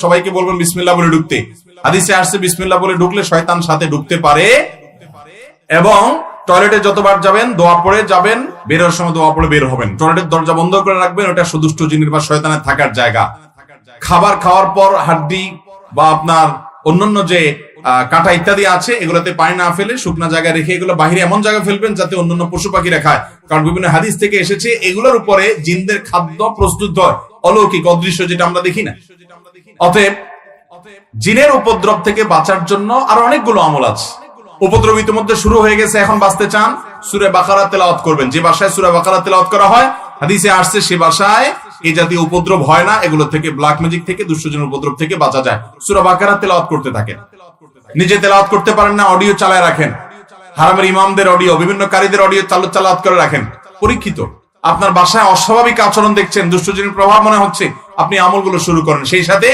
সবাইকে বলবেন বিসমিল্লাহ বলে ঢুকতে। হাদিসে আসছে বিসমিল্লাহ বলে ঢুকলে শয়তান সাথে ঢুকতে পারে। এবং টয়লেটে যতবার যাবেন দোয়া পড়ে যাবেন, বেরোর সময় দোয়া পড়ে বের হবেন। টয়লেটের দরজা বন্ধ করে রাখবেন, ওটা সুদুষ্ট জিনের বা শয়তানের থাকার জায়গা। খাবার খাওয়ার পর হাড্ডি বা আপনার অন্যান্য যে কাঁটা ইত্যাদি আছে এগুলোতে পানি না ফেলে শুকনা জায়গায় রেখে এগুলো বাহিরে এমন জায়গায় ফেলবেন যাতে অন্যান্য পশু পাখিরা খায়, কারণ বিভিন্ন হাদিস থেকে এসেছে এগুলোর উপরে জিনদের খাদ্য প্রস্তুত হয়, অলৌকিক অদৃশ্য, যেটা আমরা দেখি না। অতএব জিনের উপদ্রব থেকে বাঁচার জন্য আরো অনেকগুলো আমল আছে। উপদ্রব ইতিমধ্যে শুরু হয়ে গেছে, এখন বাঁচতে চান সূরা বাকারা তেলাওয়াত করবেন। যে বাসায় সূরা বাকারা তেলাওয়াত করা হয় হাদিসে আসছে সে বাসায় এই জাতীয় উপদ্রব হয় না, এগুলো থেকে ব্ল্যাক ম্যাজিক থেকে দুষ্টজনের উপদ্রব থেকে বাঁচা যায়। সূরা বাকারা তেলাওয়াত করতে থাকেন। নিজে তেলাওয়াত করতে পারেন না, অডিও চালায় রাখেন। হারামের ইমামদের অডিও, বিভিন্ন কারীদের অডিও চালাওয়াত করে রাখেন। পরীক্ষিত আপনার বাসায় অস্বাভাবিক আচরণ দেখছেন, দুষ্টজনের প্রভাব মনে হচ্ছে, আপনি আমলগুলো শুরু করেন। সেই সাথে